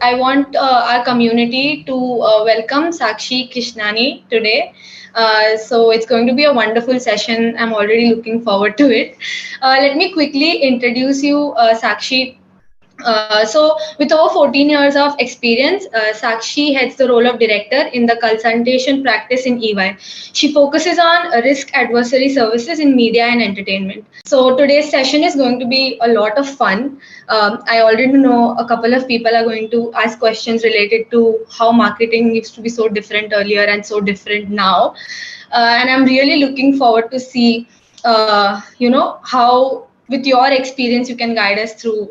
I want our community to welcome Saakshi Kishnani today. So it's going to be a wonderful session. I'm already looking forward to it. Let me quickly introduce you, Saakshi. So with over 14 years of experience, Saakshi heads the role of director in the consultation practice in EY. She focuses on risk advisory services in media and entertainment. So today's session is going to be a lot of fun. I already know a couple of people are going to ask questions related to how marketing used to be so different earlier and so different now. And I'm really looking forward to see, how with your experience you can guide us through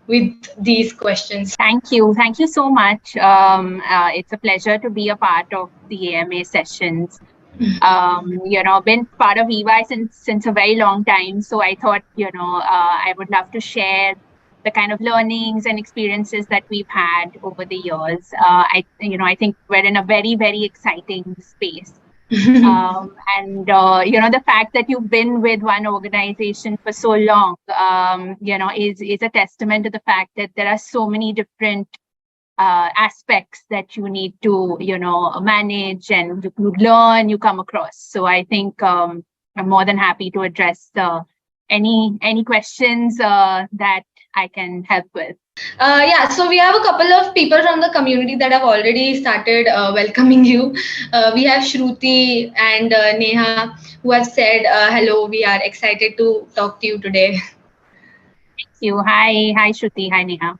with these questions. Thank you. Thank you so much. It's a pleasure to be a part of the AMA sessions. Been part of EY since a very long time. So I thought, I would love to share the kind of learnings and experiences that we've had over the years. I think we're in a very, very exciting space. The fact that you've been with one organization for so long, is a testament to the fact that there are so many different aspects that you need to, manage and you learn, you come across. So I think I'm more than happy to address any questions that I can help with. So we have a couple of people from the community that have already started welcoming you. We have Shruti and Neha who have said hello. We are excited to talk to you today. Thank you. Hi Shruti. Hi Neha.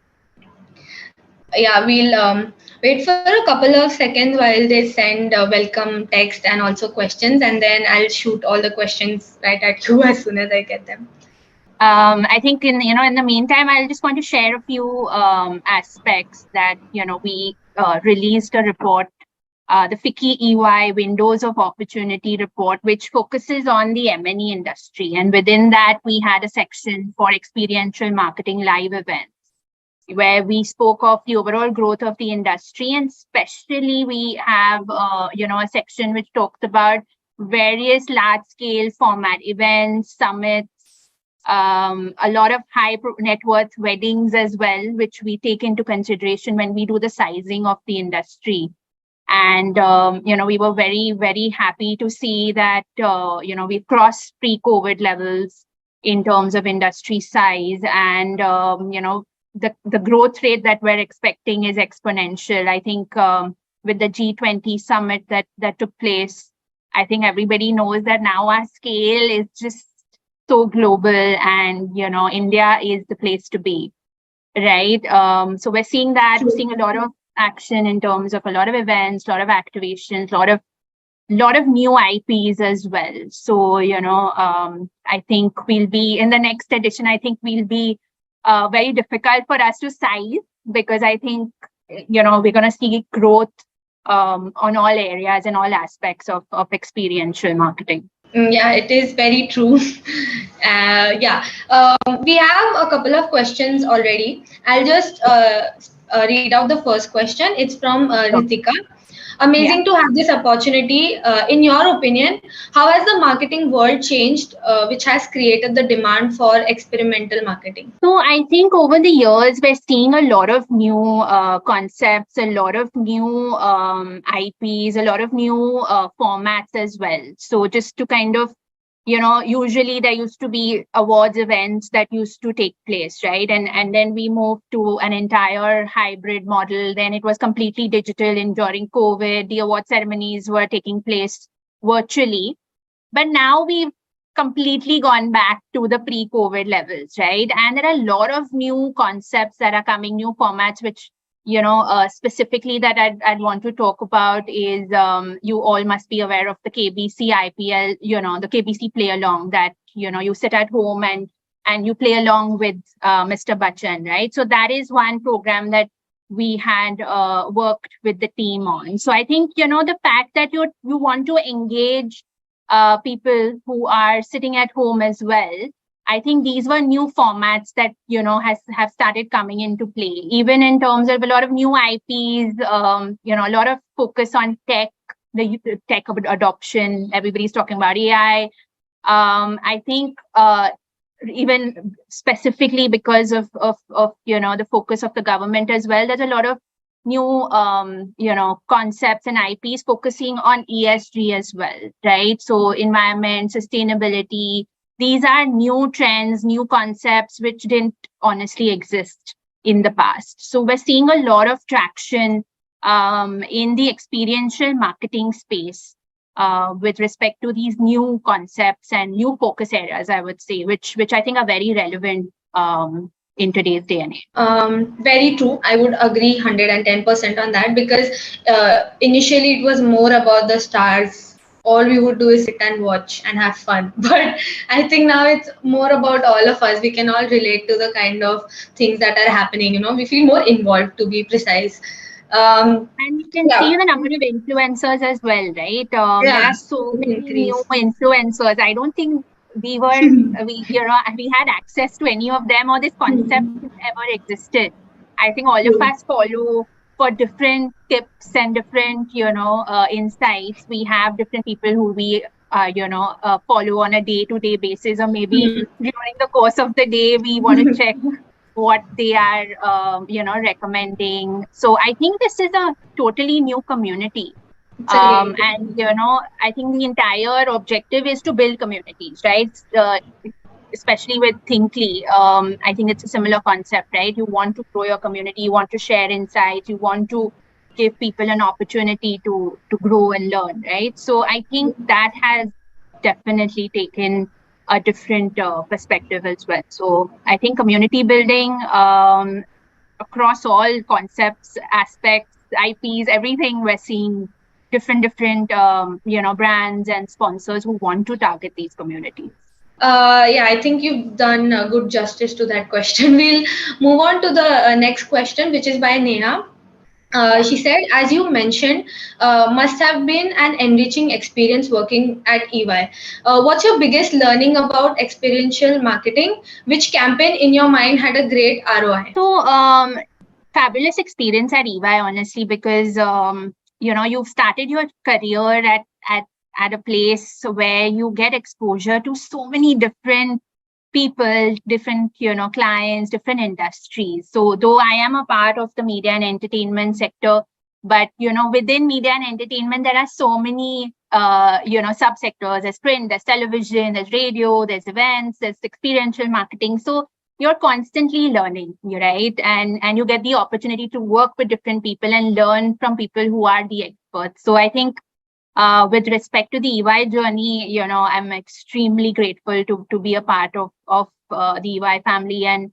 Yeah, we'll wait for a couple of seconds while they send welcome text and also questions, and then I'll shoot all the questions right at you as soon as I get them. I think in the meantime, I just want to share a few aspects that, we released a report, the FICCI EY Windows of Opportunity report, which focuses on the M&E industry. And within that, we had a section for experiential marketing live events, where we spoke of the overall growth of the industry. And especially we have, a section which talked about various large scale format events, summits, a lot of high net worth weddings as well, which we take into consideration when we do the sizing of the industry. And, we were very, very happy to see that, we've crossed pre-COVID levels in terms of industry size. And, the growth rate that we're expecting is exponential. I think with the G20 summit that took place, I think everybody knows that now our scale is just so global, and India is the place to be, right? So we're seeing that. We're seeing a lot of action in terms of a lot of events, a lot of activations, a lot of new IPs as well. So I think we'll be in the next edition. I think we'll be very difficult for us to size, because I think we're going to see growth on all areas and all aspects of experiential marketing. Yeah, it is very true. We have a couple of questions already. I'll just read out the first question. It's from Ritika. Amazing to have this opportunity. In your opinion, how has the marketing world changed, which has created the demand for experimental marketing? So I think over the years, we're seeing a lot of new concepts, a lot of new IPs, a lot of new formats as well. So just to kind of, usually there used to be awards events that used to take place, right? And then we moved to an entire hybrid model. Then it was completely digital. And during COVID, the award ceremonies were taking place virtually. But now we've completely gone back to the pre-COVID levels, right? And there are a lot of new concepts that are coming, new formats, which specifically that I'd want to talk about is you all must be aware of the KBC IPL, the KBC play along that, you sit at home and you play along with Mr. Bachchan, right? So that is one program that we had worked with the team on. So I think, the fact that you want to engage people who are sitting at home as well, I think these were new formats that, have started coming into play, even in terms of a lot of new IPs, a lot of focus on tech, the tech adoption. Everybody's talking about AI. I think even specifically because of the focus of the government as well, there's a lot of new concepts and IPs focusing on ESG as well, right? So environment, sustainability, these are new trends, new concepts which didn't honestly exist in the past. So we're seeing a lot of traction in the experiential marketing space with respect to these new concepts and new focus areas, I would say, which I think are very relevant in today's day and age. Very true. I would agree 110% on that, because initially it was more about the stars. All we would do is sit and watch and have fun. But I think now it's more about all of us. We can all relate to the kind of things that are happening. We feel more involved, to be precise. And you can see the number of influencers as well, right? There are so many new influencers. I don't think we had access to any of them, or this concept ever existed. I think all of us follow for different tips and different insights. We have different people who we follow on a day-to-day basis, or maybe during the course of the day we want to check what they are recommending. So I think this is a totally new community. And I think the entire objective is to build communities, right? Especially with Thinkly, I think it's a similar concept, right? You want to grow your community, you want to share insights, you want to give people an opportunity to grow and learn, right? So I think that has definitely taken a different perspective as well. So I think community building across all concepts, aspects, IPs, everything, we're seeing different brands and sponsors who want to target these communities. I think you've done good justice to that question. We'll move on to the next question, which is by Neha. She said, as you mentioned, must have been an enriching experience working at EY. What's your biggest learning about experiential marketing? Which campaign in your mind had a great ROI? So, fabulous experience at EY, honestly, because you've started your career at a place where you get exposure to so many different people, different clients, different industries. So though I am a part of the media and entertainment sector, but within media and entertainment there are so many subsectors. There's print, there's television, there's radio, there's events, there's experiential marketing. So you're constantly learning, right? And you get the opportunity to work with different people and learn from people who are the experts. So I think with respect to the EY journey, I'm extremely grateful to be a part of the EY family, and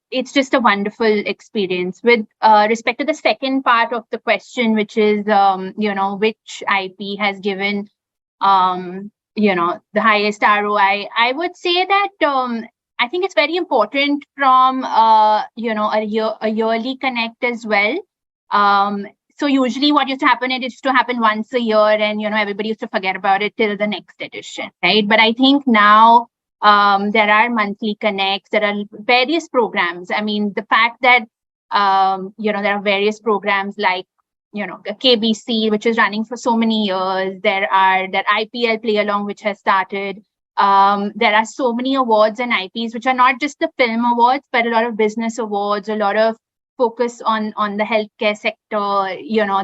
it's just a wonderful experience. With respect to the second part of the question, which is which IP has given the highest ROI, I would say that I think it's very important from a yearly connect as well. So usually what used to happen, it used to happen once a year, and everybody used to forget about it till the next edition, right? But I think now there are monthly connects, there are various programs. I mean, the fact that there are various programs like KBC, which is running for so many years. There are that IPL play along, which has started. There are so many awards and IPs, which are not just the film awards, but a lot of business awards, a lot of focus on the healthcare sector.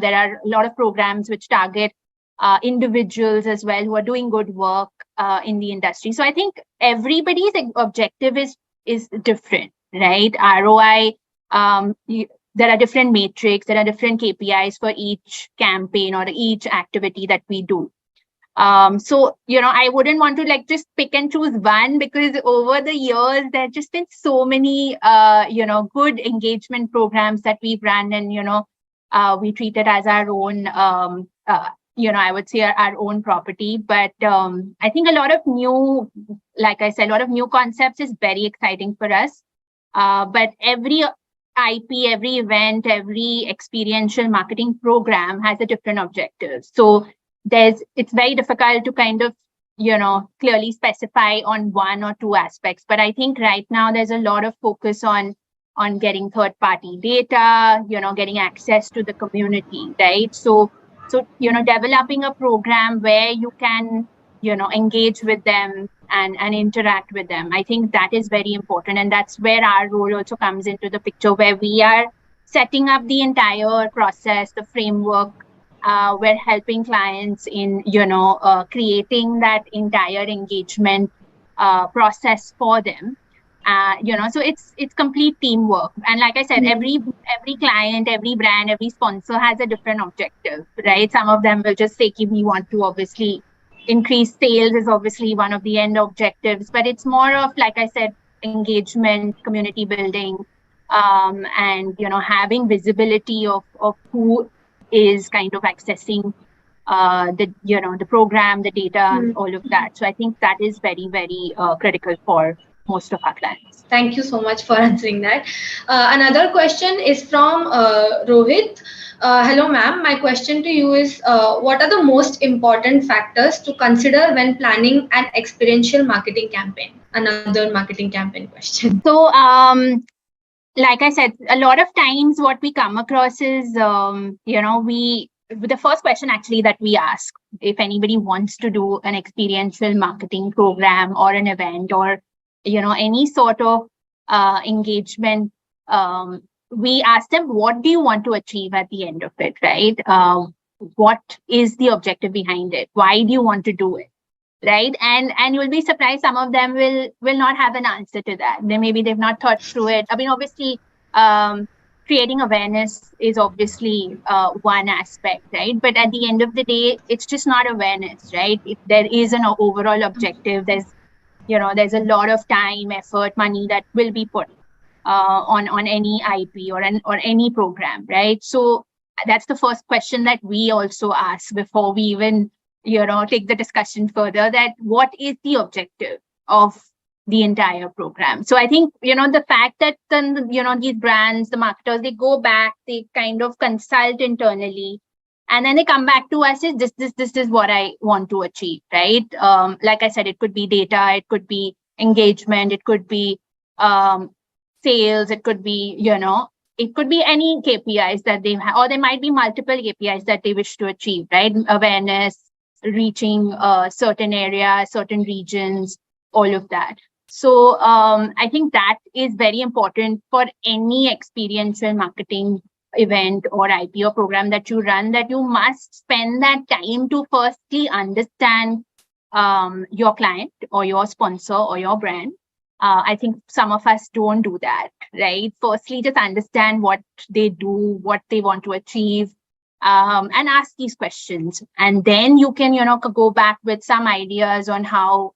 There are a lot of programs which target individuals as well who are doing good work in the industry. So I think everybody's objective is different, right? ROI, there are different metrics, there are different KPIs for each campaign or each activity that we do. So I wouldn't want to just pick and choose one, because over the years there have just been so many good engagement programs that we've run, and we treat it as our own I would say our own property. But I think a lot of new, like I said, a lot of new concepts is very exciting for us. But every IP, every event, every experiential marketing program has a different objective. So it's very difficult to kind of clearly specify on one or two aspects. But I think right now there's a lot of focus on getting third-party data, getting access to the community, right? So developing a program where you can engage with them and interact with them. I think that is very important. And that's where our role also comes into the picture, where we are setting up the entire process, the framework. We're helping clients in, creating that entire engagement process for them. So it's complete teamwork. And like I said, every client, every brand, every sponsor has a different objective, right? Some of them will just say, we want to obviously increase sales is obviously one of the end objectives, but it's more of, like I said, engagement, community building, and having visibility of who is kind of accessing the program, the data, all of that. So I think that is very, very critical for most of our clients. Thank you so much for answering that. Another question is from Rohit. Hello, ma'am. My question to you is, what are the most important factors to consider when planning an experiential marketing campaign? Another marketing campaign question. So, like I said, a lot of times what we come across is, the first question actually that we ask, if anybody wants to do an experiential marketing program or an event or, any sort of engagement, we ask them, what do you want to achieve at the end of it, right? What is the objective behind it? Why do you want to do it? Right. And you'll be surprised. Some of them will not have an answer to that. They've not thought through it. I mean, obviously, creating awareness is obviously one aspect, right? But at the end of the day, it's just not awareness, right? If there is an overall objective, there's a lot of time, effort, money that will be put on any IP or any program, right? So that's the first question that we also ask before we even take the discussion further, that what is the objective of the entire program. So I think, the fact that, these brands, the marketers, they go back, they kind of consult internally, and then they come back to us, is this is what I want to achieve, right? Like I said, it could be data, it could be engagement, it could be sales, it could be, it could be any KPIs that they have, or there might be multiple KPIs that they wish to achieve, right? Awareness, reaching certain areas, certain regions, all of that. So I think that is very important for any experiential marketing event or IP or program that you run, that you must spend that time to firstly understand your client or your sponsor or your brand. I think some of us don't do that, right? Firstly, just understand what they do, what they want to achieve, and ask these questions. And then you can, go back with some ideas on how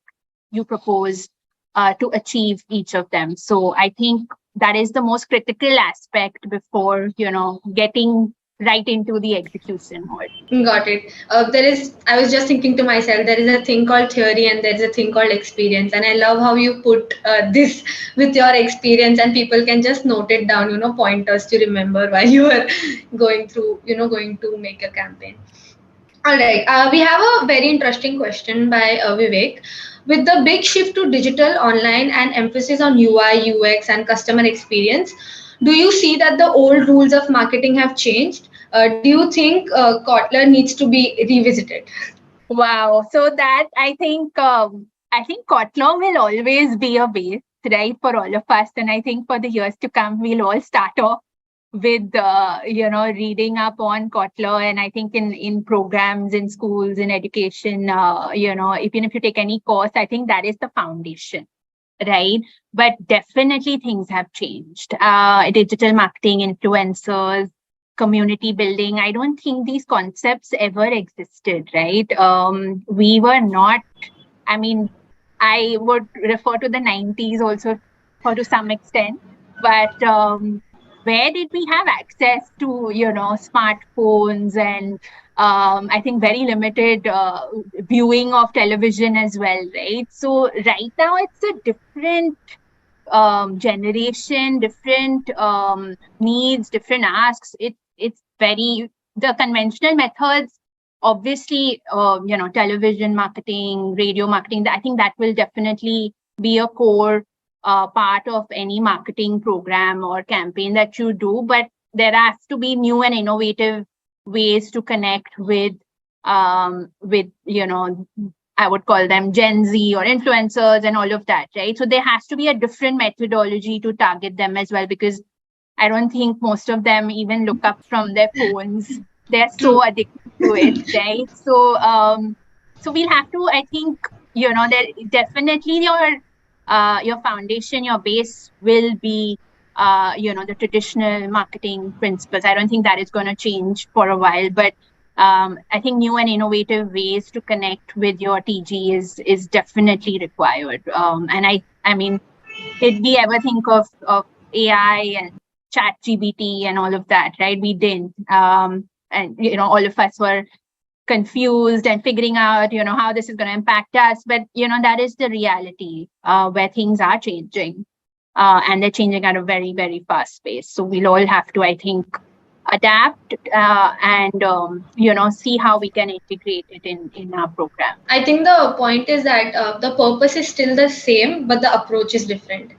you propose to achieve each of them. So I think that is the most critical aspect before, getting right into the execution mode. Got it. I was just thinking to myself, there is a thing called theory and there's a thing called experience. And I love how you put this with your experience, and people can just note it down, pointers to remember while you are going to make a campaign. All right. We have a very interesting question by Vivek. With the big shift to digital, online, and emphasis on UI, UX, and customer experience, do you see that the old rules of marketing have changed? Do you think Kotler needs to be revisited? Wow. So that I think Kotler will always be a base, right, for all of us. And I think for the years to come, we'll all start off with reading up on Kotler. And I think in programs, in schools, in education, even if you take any course, I think that is the foundation, right? But definitely things have changed. Digital marketing, influencers, community building, I don't think these concepts ever existed, right? We were not, I would refer to the 90s also to some extent, but where did we have access to, smartphones and I think very limited viewing of television as well, right? So right now it's a different generation, different needs, different asks. It's very, the conventional methods, obviously, television marketing, radio marketing, I think that will definitely be a core part of any marketing program or campaign that you do, but there has to be new and innovative ways to connect with I would call them Gen Z or influencers and all of that, right? So there has to be a different methodology to target them as well, because I don't think most of them even look up from their phones. They're so True. addicted to it, right? So we'll have to, I think, there definitely your foundation, your base will be, the traditional marketing principles. I don't think that is going to change for a while, but I think new and innovative ways to connect with your TG is definitely required. And I mean, did we ever think of AI and chat GBT and all of that, right? We didn't. And, all of us were confused and figuring out, how this is going to impact us. But, that is the reality where things are changing. And they're changing at a very, very fast pace. So we'll all have to, I think, adapt and see how we can integrate it in our program. I think the point is that the purpose is still the same, but the approach is different.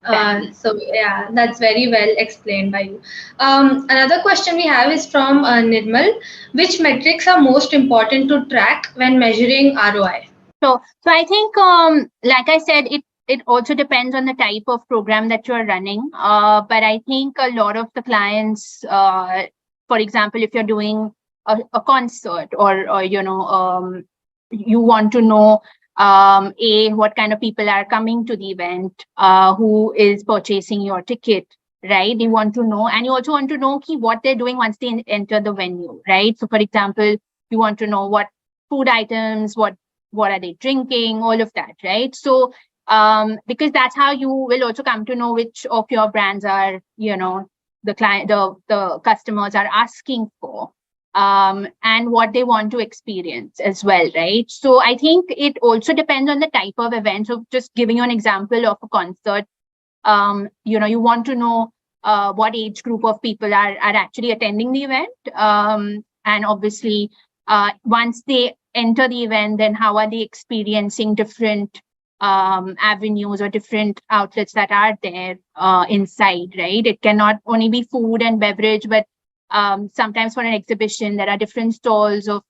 So yeah, that's very well explained by you. Another question we have is from Nirmal. Which metrics are most important to track when measuring ROI? So I think, like I said, it also depends on the type of program that you're running. But I think a lot of the clients, for example, if you're doing a concert or you want to know what kind of people are coming to the event, who is purchasing your ticket, right? You want to know, and you also want to know what they're doing once they enter the venue, right? So for example, you want to know what food items, what are they drinking, all of that, right? So because that's how you will also come to know which of your brands are, the client, the customers are asking for, and what they want to experience as well, right? So I think it also depends on the type of event. So just giving you an example of a concert, you want to know what age group of people are actually attending the event, and obviously once they enter the event, then how are they experiencing different avenues or different outlets that are there inside, right? It cannot only be food and beverage, but sometimes for an exhibition there are different stalls of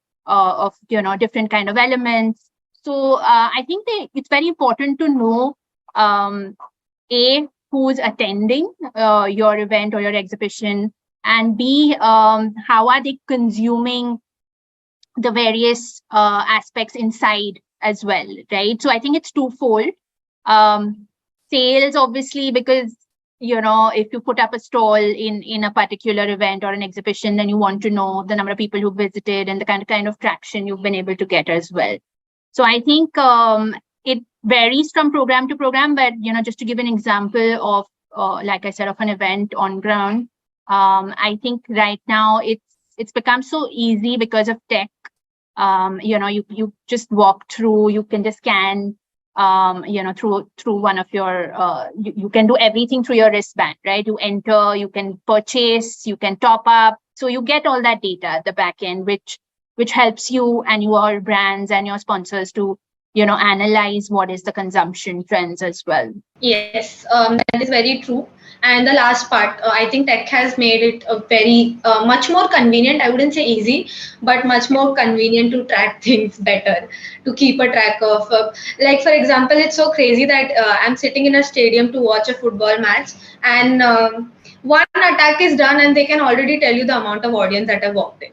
different kind of elements. So I think it's very important to know who's attending your event or your exhibition, and B, how are they consuming the various aspects inside as well, right? So I think it's twofold. Sales, obviously, because if you put up a stall in a particular event or an exhibition, then you want to know the number of people who visited and the kind of traction you've been able to get as well. So I think it varies from program to program, but just to give an example of like I said, of an event on ground, I think right now it's become so easy because of tech. You just walk through, you can just scan through one of your you can do everything through your wristband, right? You enter, you can purchase, you can top up, so you get all that data at the back end, which helps you and your brands and your sponsors to analyze what is the consumption trends as well. Yes, that is very true. And the last part, I think tech has made it a very much more convenient. I wouldn't say easy, but much more convenient to track things better, to keep a track of. Like for example, it's so crazy that I'm sitting in a stadium to watch a football match, and one attack is done, and they can already tell you the amount of audience that have walked in.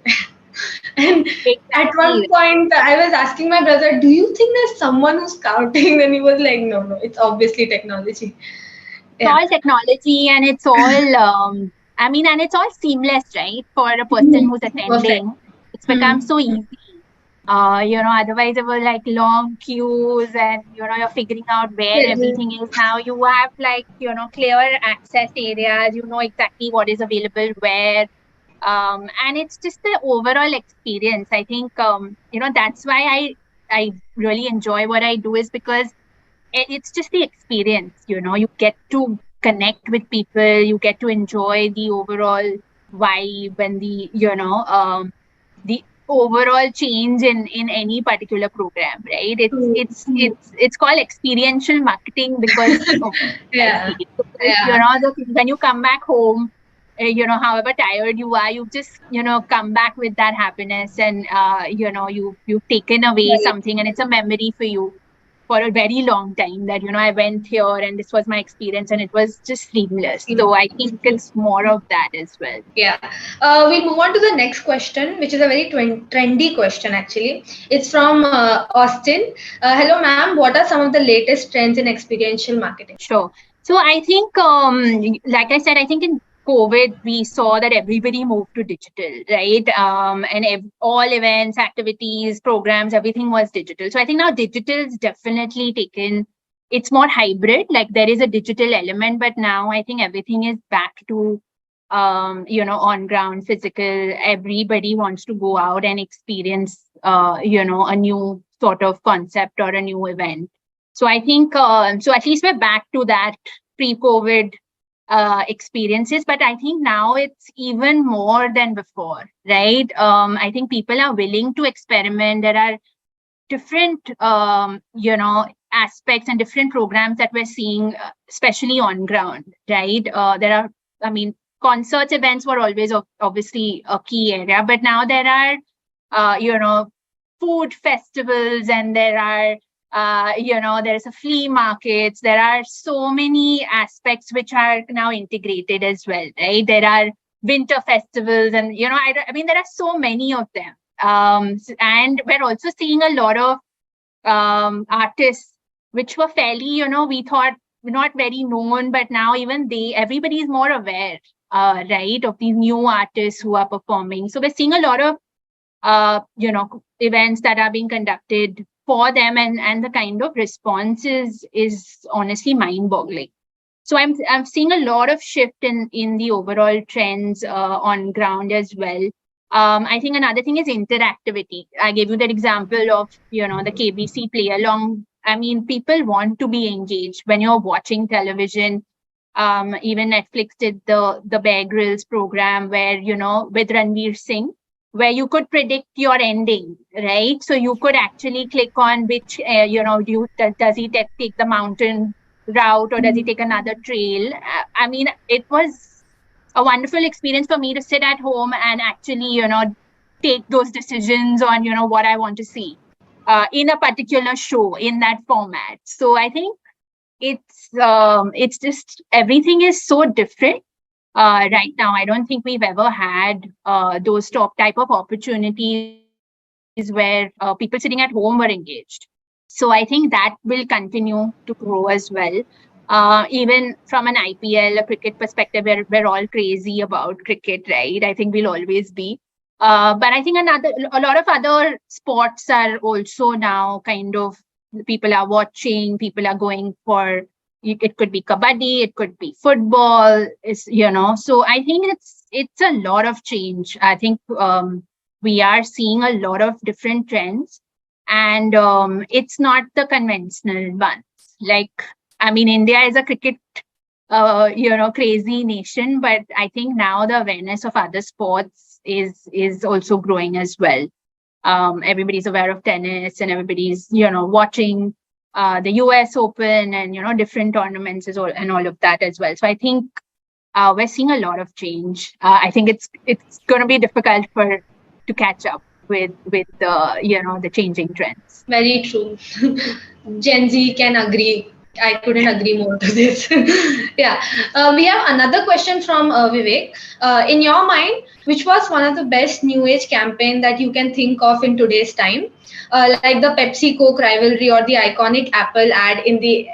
And at one point, I was asking my brother, "Do you think there's someone who's counting?" And he was like, "No, it's obviously technology." It's all technology, and it's all and it's all seamless, right? For a person who's attending, it's become so easy. Otherwise there were like long queues, and you're figuring out where everything is. Now you have clear access areas, exactly what is available where. And it's just the overall experience. I think that's why I really enjoy what I do, is because it's just the experience. You get to connect with people, you get to enjoy the overall vibe and the overall change in any particular program, right? It's called experiential marketing because of yeah. when you come back home, however tired you are, you've just, come back with that happiness, and, you've taken away Right. something, and it's a memory for you for a very long time that, I went here and this was my experience and it was just seamless. So I think it's more of that as well. Yeah. We'll move on to the next question, which is a very trendy question actually. It's from Austin. Hello, ma'am. What are some of the latest trends in experiential marketing? Sure. So I think, like I said, I think in COVID, we saw that everybody moved to digital, right? And all events, activities, programs, everything was digital. So I think now digital is definitely taken, it's more hybrid, like there is a digital element, but now I think everything is back to, on ground, physical. Everybody wants to go out and experience, a new sort of concept or a new event. So I think, so at least we're back to that pre-COVID experiences, but I think now it's even more than before, right? I think people are willing to experiment. There are different, aspects and different programs that we're seeing, especially on ground, right? There are, concerts, events were always obviously a key area, but now there are, food festivals, and there are, there's a flea markets. There are so many aspects which are now integrated as well, right? There are winter festivals, and, there are so many of them. And we're also seeing a lot of artists which were fairly, we thought not very known, but now even everybody is more aware, right, of these new artists who are performing. So we're seeing a lot of, events that are being conducted for them, and the kind of response is honestly mind-boggling. So I'm seeing a lot of shift in the overall trends on ground as well. I think another thing is interactivity. I gave you that example of, the KBC play along. People want to be engaged when you're watching television. Even Netflix did the Bear Grylls program where, with Ranveer Singh, where you could predict your ending, right? So you could actually click on which, does he take the mountain route, or does he take another trail? It was a wonderful experience for me to sit at home and actually, take those decisions on, what I want to see in a particular show in that format. So I think it's just, everything is so different. Right now, I don't think we've ever had those type of opportunities where people sitting at home were engaged. So I think that will continue to grow as well. Even from an IPL, a cricket perspective, we're all crazy about cricket, right? I think we'll always be. But I think a lot of other sports are also now kind of, people are watching, people are going for, it could be kabaddi, it could be football, so I think it's a lot of change. I think we are seeing a lot of different trends, and it's not the conventional ones. Like, India is a cricket crazy nation, but I think now the awareness of other sports is also growing as well. Everybody's aware of tennis, and everybody's, watching the US Open and, different tournaments and all of that as well. So I think we're seeing a lot of change. I think it's going to be difficult to catch up with the, the changing trends. Very true. Gen Z can agree. I couldn't agree more to this. Yeah. We have another question from Vivek. In your mind, which was one of the best new age campaign that you can think of in today's time? Like the Pepsi Coke rivalry or the iconic Apple ad in the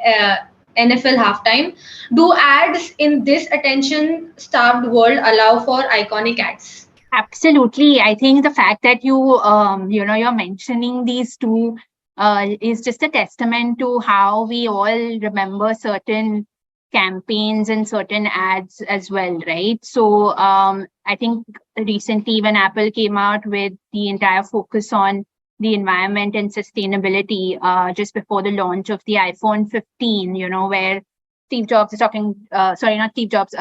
NFL halftime. Do ads in this attention starved world allow for iconic ads? Absolutely. I think the fact that you're mentioning these two is just a testament to how we all remember certain campaigns and certain ads as well, right? So I think recently when Apple came out with the entire focus on the environment and sustainability just before the launch of the iPhone 15, where Steve Jobs is talking, sorry, not Steve Jobs,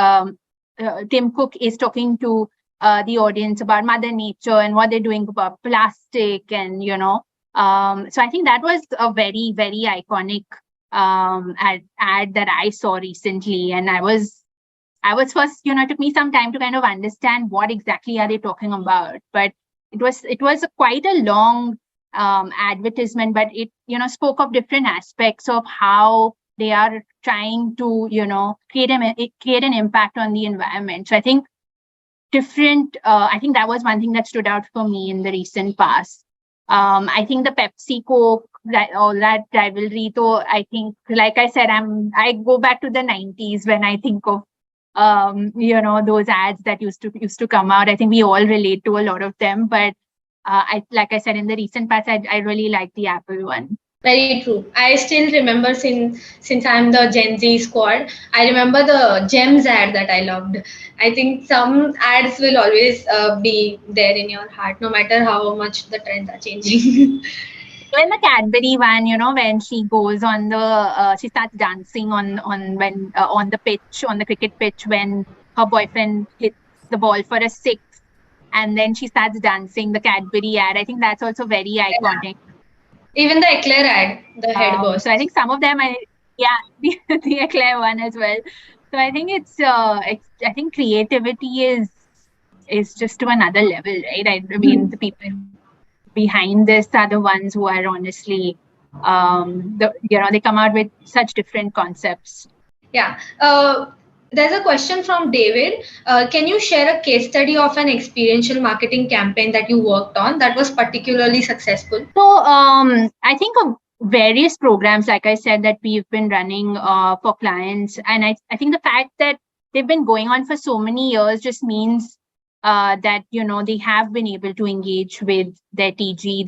Tim Cook is talking to the audience about Mother Nature and what they're doing about plastic, and so I think that was a very, very iconic ad that I saw recently, and I was I was first, it took me some time to kind of understand what exactly are they talking about. But it was quite a long advertisement, but it, spoke of different aspects of how they are trying to, create an impact on the environment. So I think I think that was one thing that stood out for me in the recent past. I think the Pepsi Coke, all that rivalry, though, I think, like I said, I go back to the 90s when I think of those ads that used to come out. I think we all relate to a lot of them, but like I said, in the recent past, I really like the Apple one. Very true. I still remember, since I'm the Gen Z squad, I remember the Gems ad that I loved. I think some ads will always be there in your heart, no matter how much the trends are changing. Even the Cadbury one, when she goes on she starts dancing on the pitch, on the cricket pitch, when her boyfriend hits the ball for a six, and then she starts dancing, the Cadbury ad. I think that's also very iconic. Even the Eclair ad, the head burst. So I think some of them, the Eclair one as well. So I think I think creativity is just to another level, right? I mean, the people behind this are the ones who are honestly, they come out with such different concepts. Yeah. There's a question from David. Can you share a case study of an experiential marketing campaign that you worked on that was particularly successful? So I think of various programs, like I said, that we've been running for clients. And I think the fact that they've been going on for so many years just means that, they have been able to engage with their TG.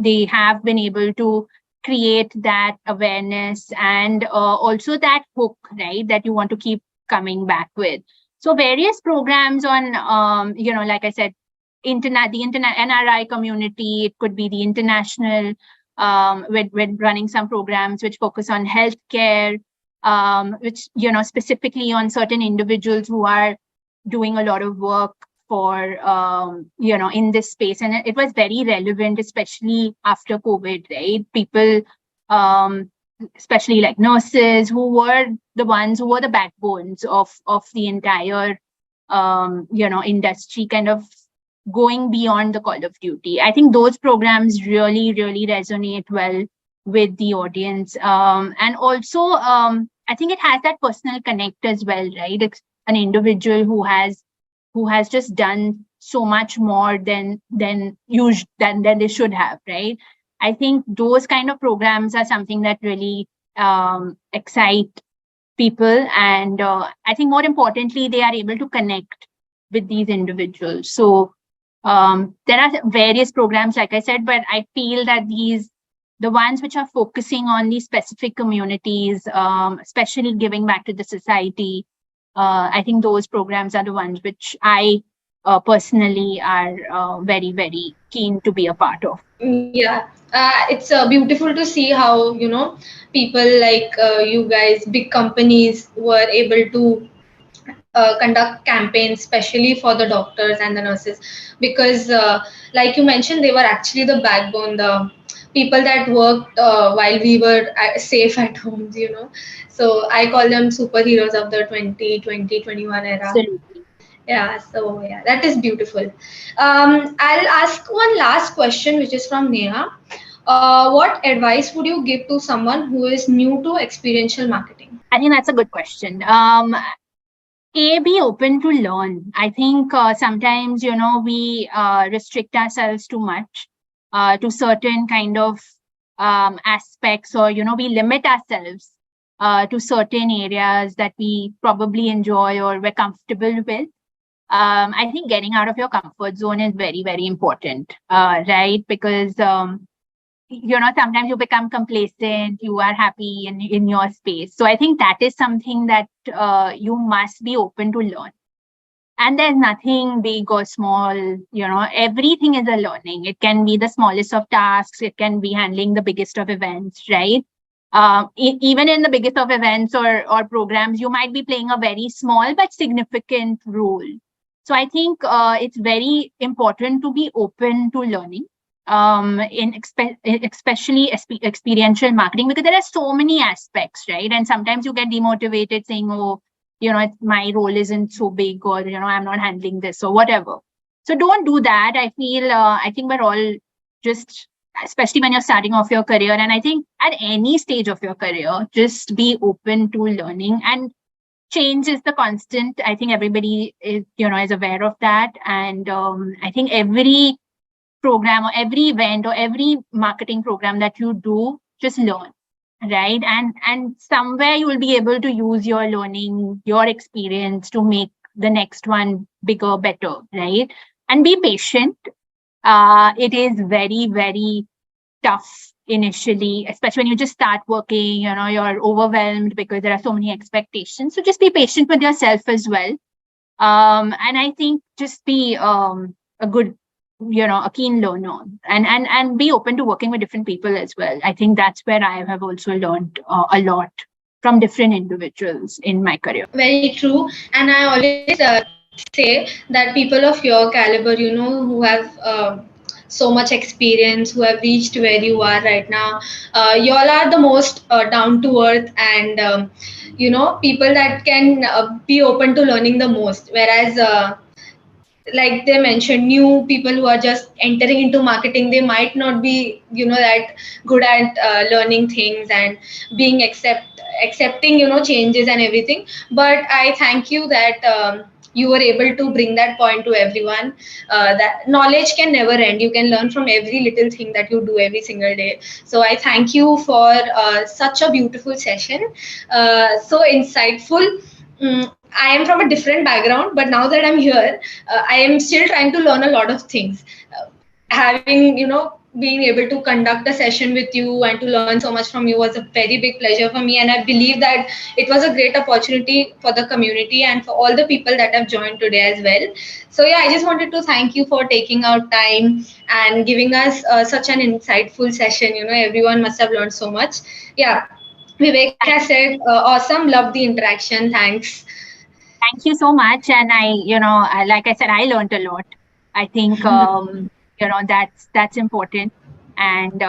They have been able to create that awareness and also that hook, right, that you want to keep coming back with. So various programs on, like I said, the NRI community. It could be the international. We're running some programs which focus on healthcare, which, specifically on certain individuals who are doing a lot of work for, in this space. And it was very relevant, especially after COVID, right? People, especially like nurses, who were the ones who were the backbones of the entire, industry, kind of going beyond the call of duty. I think those programs really, really resonate well with the audience. And also, I think it has that personal connect as well, right? It's an individual who has just done so much more than they should have, right? I think those kind of programs are something that really excite people. And I think more importantly, they are able to connect with these individuals. So there are various programs, like I said, but I feel that the ones which are focusing on these specific communities, especially giving back to the society, I think those programs are the ones which I personally are very, very keen to be a part of. Yeah, it's beautiful to see how, people like you guys, big companies, were able to conduct campaigns, especially for the doctors and the nurses, because like you mentioned, they were actually the backbone, the people that worked while we were safe at home. So I call them superheroes of the 2020-21 era. Absolutely. Yeah, so yeah, that is beautiful. I'll ask one last question, which is from Neha. What advice would you give to someone who is new to experiential marketing? I think that's a good question. Be open to learn. I think sometimes, we restrict ourselves too much to certain kind of aspects, or, we limit ourselves to certain areas that we probably enjoy or we're comfortable with. I think getting out of your comfort zone is very, very important, right? Because, sometimes you become complacent, you are happy in your space. So I think that is something that you must be open to learn. And there's nothing big or small, everything is a learning. It can be the smallest of tasks. It can be handling the biggest of events, right? Even in the biggest of events or programs, you might be playing a very small but significant role. So I think it's very important to be open to learning, especially experiential marketing, because there are so many aspects, right? And sometimes you get demotivated saying, oh, my role isn't so big, or, I'm not handling this or whatever. So don't do that. I feel, I think we're all just, especially when you're starting off your career, and I think at any stage of your career, just be open to learning, and change is the constant. I think everybody is aware of that. And I think every program or every event or every marketing program that you do, just learn, right? And somewhere you will be able to use your learning, your experience to make the next one bigger, better, right? And be patient. It is very, very tough initially, especially when you just start working, you're overwhelmed because there are so many expectations. So just be patient with yourself as well. And I think just be a good, a keen learner, and be open to working with different people as well. I think that's where I have also learned a lot from different individuals in my career. Very true. And I always say that people of your caliber, who have so much experience, who have reached where you are right now, you all are the most down to earth, and people that can be open to learning the most. Whereas like they mentioned, new people who are just entering into marketing, they might not be that good at learning things and being accepting changes and everything. But I thank you that you were able to bring that point to everyone, that knowledge can never end. You can learn from every little thing that you do every single day. So I thank you for such a beautiful session, so insightful. I am from a different background, but now that I'm here, I am still trying to learn a lot of things. Having, being able to conduct a session with you and to learn so much from you was a very big pleasure for me. And I believe that it was a great opportunity for the community and for all the people that have joined today as well. So yeah, I just wanted to thank you for taking out time and giving us such an insightful session. Everyone must have learned so much. Yeah. Vivek has said, awesome, love the interaction. Thanks. Thank you so much. And like I said, I learned a lot. I think, that's important. And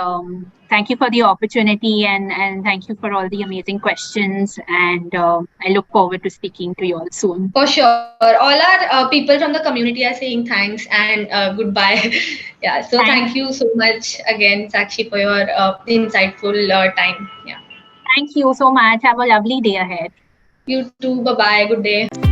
thank you for the opportunity, and thank you for all the amazing questions. And I look forward to speaking to you all soon. For sure. All our people from the community are saying thanks and goodbye. Yeah. So thank you so much again, Saakshi, for your insightful time. Yeah. Thank you so much. Have a lovely day ahead. You too. Bye-bye. Good day.